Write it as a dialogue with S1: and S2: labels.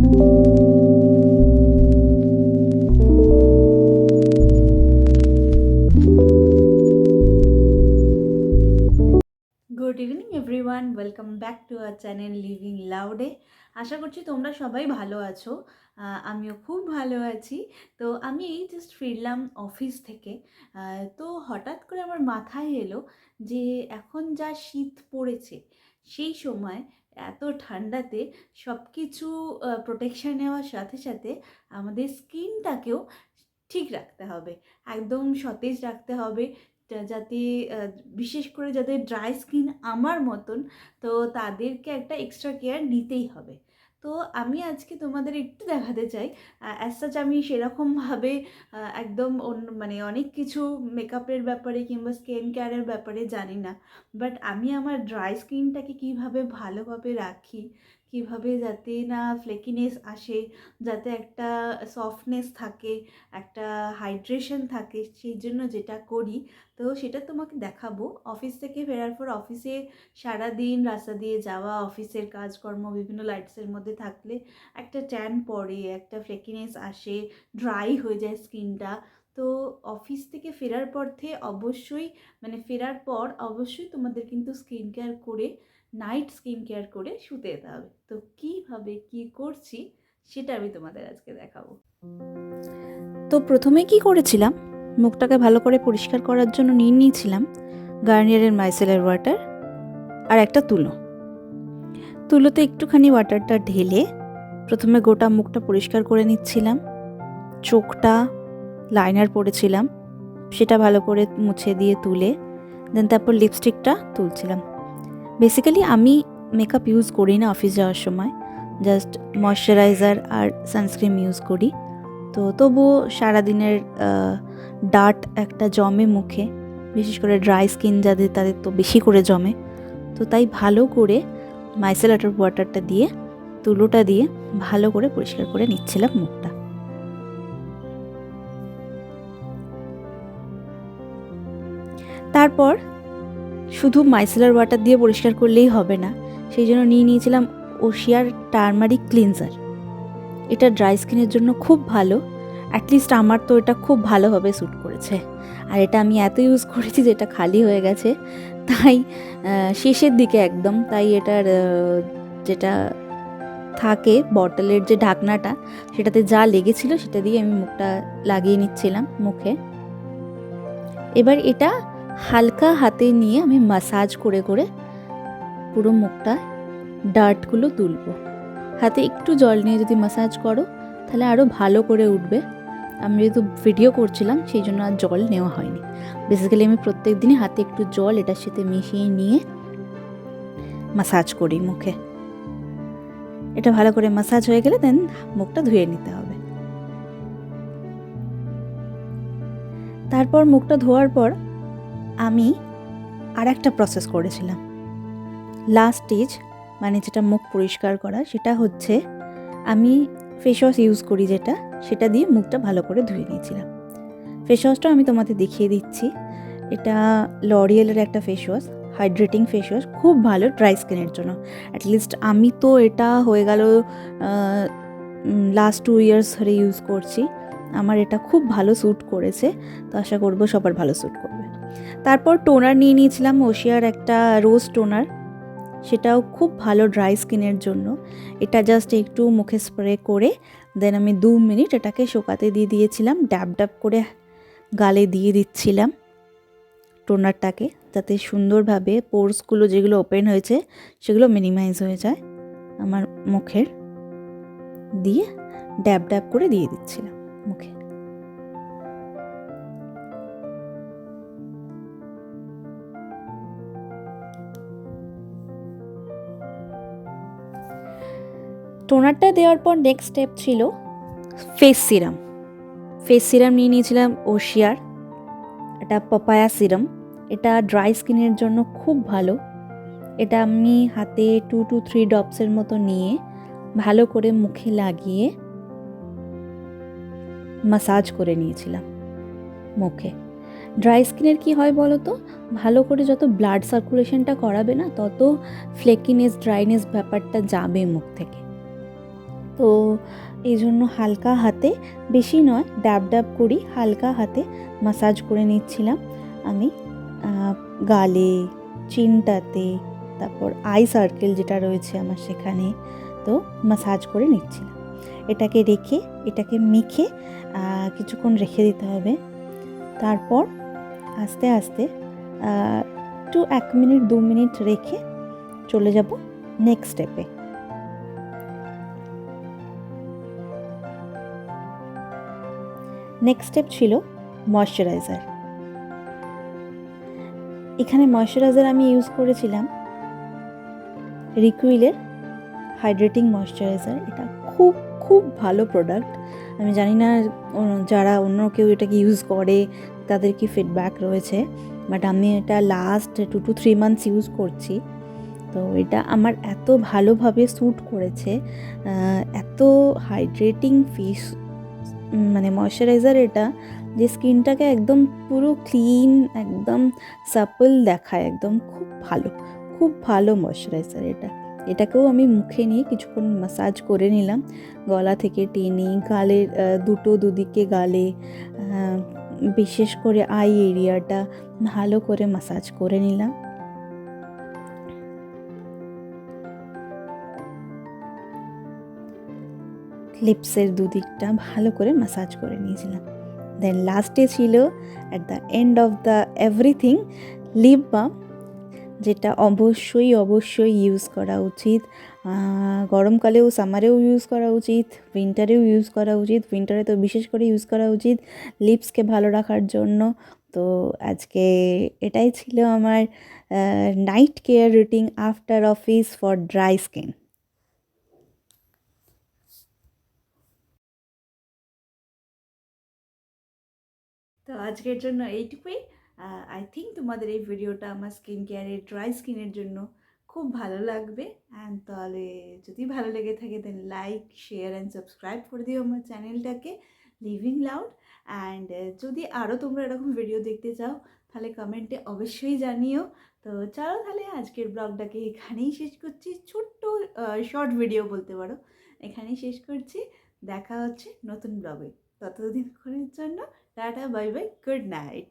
S1: Good evening everyone, welcome back to our channel living লাউডে। আশা করছি তোমরা সবাই ভালো আছো। আমিও খুব ভালো আছি। তো আমি এই জাস্ট ফিরলাম অফিস থেকে। তো হঠাৎ করে আমার মাথায় এলো যে এখন যা শীত পড়েছে, সেই সময় এত ঠান্ডাতে সব কিছু প্রোটেকশন নেওয়ার সাথে সাথে আমাদের স্কিনটাকেও ঠিক রাখতে হবে, একদম সতেজ রাখতে হবে। যাতে বিশেষ করে যাদের ড্রাই স্কিন আমার মতন, তো তাদেরকে একটা এক্সট্রা কেয়ার নিতেই হবে। তো আমি আজকে তোমাদের একটু দেখাতে চাই। অ্যাজ সাচ আমি সেরকমভাবে একদম মানে অনেক কিছু মেকআপের ব্যাপারে কিংবা স্কিন কেয়ারের ব্যাপারে জানি না, বাট আমি আমার ড্রাই স্কিনটাকে কীভাবে ভালোভাবে রাখি, কীভাবে যাতে না ফ্লেকিনেস আসে, যাতে একটা সফটনেস থাকে, একটা হাইড্রেশন থাকে, সেই জন্য যেটা করি তো সেটা তোমাকে দেখাবো। অফিস থেকে ফেরার পর অফিসে সারাদিন রাস্তা দিয়ে যাওয়া, অফিসের কাজকর্ম বিভিন্ন লাইটসের মধ্যে থাকলে একটা ট্যান পড়ে, একটা ফ্লেকিনেস আসে, ড্রাই হয়ে যায় স্কিনটা। তো অফিস থেকে ফেরার পথে অবশ্যই মানে ফেরার পর অবশ্যই তোমাদের কিন্তু স্কিন কেয়ার করে, নাইট স্কিন কেয়ার করে শুতে যেতে হবে। তো কীভাবে কী করছি সেটা আমি তোমাদের আজকে দেখাবো।
S2: তো প্রথমে কি করেছিলাম, মুখটাকে ভালো করে পরিষ্কার করার জন্য নিয়ে নিয়েছিলাম গার্নিয়ারের মাইসেলার ওয়াটার আর একটা তুলোতে একটুখানি ওয়াটারটা ঢেলে প্রথমে গোটা মুখটা পরিষ্কার করে নিচ্ছিলাম। চোখটা লাইনার পরেছিলাম, সেটা ভালো করে মুছে দিয়ে তুলে দেন তারপর লিপস্টিকটা তুলছিলাম। বেসিক্যালি আমি মেকআপ ইউজ করি না অফিস যাওয়ার সময়, জাস্ট ময়শ্চারাইজার আর সানস্ক্রিন ইউজ করি। তো তবুও সারাদিনের ডার্ট একটা জমে মুখে, বিশেষ করে ড্রাই স্কিন যাদের তাদের তো বেশি করে জমে। তো তাই ভালো করে মাইসেলার ওয়াটারটা দিয়ে তুলোটা দিয়ে ভালো করে পরিষ্কার করে নিচ্ছিলাম মুখটা। তারপর শুধু মাইসেলার ওয়াটার দিয়ে পরিষ্কার করলেই হবে না, সেই জন্য নিয়ে নিয়েছিলাম ওশিয়ার টার্মারিক ক্লিনজার। এটা ড্রাই স্কিনের জন্য খুব ভালো, অ্যাটলিস্ট আমার তো এটা খুব ভালোভাবে স্যুট করেছে। আর এটা আমি এত ইউজ করেছি যেটা খালি হয়ে গেছে, তাই শেষের দিকে একদম, তাই এটার যেটা থাকে বটলের যে ঢাকনাটা, সেটাতে যা লেগেছিল সেটা দিয়ে আমি মুখটা লাগিয়ে নিচ্ছিলাম মুখে। এবার এটা হালকা হাতে নিয়ে আমি মাসাজ করে করে পুরো মুখটা ডার্টগুলো তুলব। হাতে একটু জল নিয়ে যদি মাসাজ করো তাহলে আরও ভালো করে উঠবে। আমি যেহেতু ভিডিও করছিলাম সেই জন্য আর জল নেওয়া হয়নি। বেসিক্যালি আমি প্রত্যেক দিনই হাতে একটু জল এটার সাথে মিশিয়ে নিয়ে মাসাজ করি মুখে। এটা ভালো করে মাসাজ হয়ে গেলে দেন মুখটা ধুয়ে নিতে হবে। তারপর মুখটা ধোয়ার পর আমি আর একটা প্রসেস করেছিলাম। লাস্ট স্টেজ মানে যেটা মুখ পরিষ্কার করা, সেটা হচ্ছে আমি ফেস ওয়াশ ইউজ করি যেটা, সেটা দিয়ে মুখটা ভালো করে ধুয়ে নিয়েছিলাম। ফেস ওয়াশটা আমি তোমাদের দেখিয়ে দিচ্ছি। এটা লরিয়েলের একটা face wash, hydrating face wash, খুব ভালো ড্রাই স্কিনের জন্য। অ্যাটলিস্ট আমি তো এটা হয়ে গেল লাস্ট 2 ইয়ার্স ধরে ইউজ করছি। আমার এটা খুব ভালো স্যুট করেছে, তো আশা করবো সবার ভালো স্যুট করবে। তারপর টোনার নিয়ে নিয়েছিলাম ওশিয়ার একটা রোজ টোনার, সেটাও খুব ভালো ড্রাই স্কিনের জন্য। এটা জাস্ট একটু মুখে স্প্রে করে দেন আমি 2 মিনিট এটাকে শুকাতে দিয়ে দিয়েছিলাম। ড্যাব ড্যাব করে গালে দিয়ে দিচ্ছিলাম টোনারটাকে, যাতে সুন্দরভাবে পোরসগুলো যেগুলো ওপেন হয়েছে সেগুলো মিনিমাইজ হয়ে যায় আমার মুখের। দিয়ে ড্যাব ড্যাব করে দিয়ে দিচ্ছিলাম মুখে। টোনারটা দেওয়ার পর নেক্সট স্টেপ ছিল ফেস সিরাম। ফেস সিরাম নিয়ে নিয়েছিলাম ওশিয়ার, এটা পাপায়া সিরাম। এটা ড্রাই স্কিনের জন্য খুব ভালো। এটা আমি হাতে 2 to 3 ড্রপসের মতো নিয়ে ভালো করে মুখে লাগিয়ে মাসাজ করে নিয়েছিলাম মুখে। ড্রাই স্কিনের কি হয় বলো তো, ভালো করে যত ব্লাড সার্কুলেশনটা করাবে না, তত ফ্লেকিনেস ড্রাইনেস ব্যাপারটা যাবে মুখ থেকে। তো এই জন্য হালকা হাতে, বেশি নয়, ড্যাব ড্যাব করি হালকা হাতে মাসাজ করে নিচ্ছিলাম আমি গালে, চিনটাতে, তারপর আই সার্কেল যেটা রয়েছে আমার সেখানে, তো মাসাজ করে নিচ্ছিলাম। এটাকে মেখে কিছুক্ষণ রেখে দিতে হবে। তারপর আস্তে আস্তে একটু 1 মিনিট 2 মিনিট রেখে চলে যাব নেক্সট স্টেপে। নেক্সট স্টেপ ছিল ময়শ্চারাইজার। এখানে ময়শ্চারাইজার আমি ইউজ করেছিলাম রিকুইলের হাইড্রেটিং ময়শ্চারাইজার। এটা খুব খুব ভালো প্রোডাক্ট। আমি জানি না যারা অন্য কেউ এটাকে ইউজ করে তাদের কি ফিডব্যাক রয়েছে, বাট আমি এটা লাস্ট 2 to 3 মান্থস ইউজ করছি। তো এটা আমার এত ভালোভাবে স্যুট করেছে, এত হাইড্রেটিং মানে ময়শ্চারাইজার এটা, যে স্কিনটাকে একদম পুরো ক্লিন, একদম সাপল দেখায়, একদম খুব ভালো ময়শ্চারাইজার এটা। এটাকেও আমি মুখে নিয়ে কিছুক্ষণ মাসাজ করে নিলাম, গলা থেকে টেনে গালের দুদিকে গালে, বিশেষ করে আই এরিয়াটা ভালো করে মাসাজ করে নিলাম। লিপসের দুদিকটা ভালো করে মাসাজ করে নিয়েছিলাম। দেন লাস্টে ছিল at the end of the everything lip balm, যেটা অবশ্যই ইউজ করা উচিত। গরমকালেও, সামারেও ইউজ করা উচিত, উইন্টারেও ইউজ করা উচিত। উইন্টারে তো বিশেষ করে ইউজ করা উচিত লিপসকে ভালো রাখার জন্য। তো আজকে এটাই ছিল আমার night care routine after office for dry skin.
S1: তো আজকের জন্য এইটুকুই। আই থিঙ্ক তোমাদের এই ভিডিওটা আমার স্কিন কেয়ারের, ড্রাই স্কিনের জন্য খুব ভালো লাগবে। অ্যান্ড তাহলে যদি ভালো লেগে থাকে দেন লাইক, শেয়ার অ্যান্ড সাবস্ক্রাইব করে দিও আমার চ্যানেলটাকে লিভিং লাউড। অ্যান্ড যদি আরও তোমরা এরকম ভিডিও দেখতে চাও তাহলে কমেন্টে অবশ্যই জানিও। তো চলো তাহলে আজকের ব্লগটাকে এখানেই শেষ করছি, ছোট্ট শর্ট ভিডিও বলতে পারো, এখানেই শেষ করছি। দেখা হচ্ছে নতুন ব্লগে, ততদিনের জন্য tata, bye bye, good night.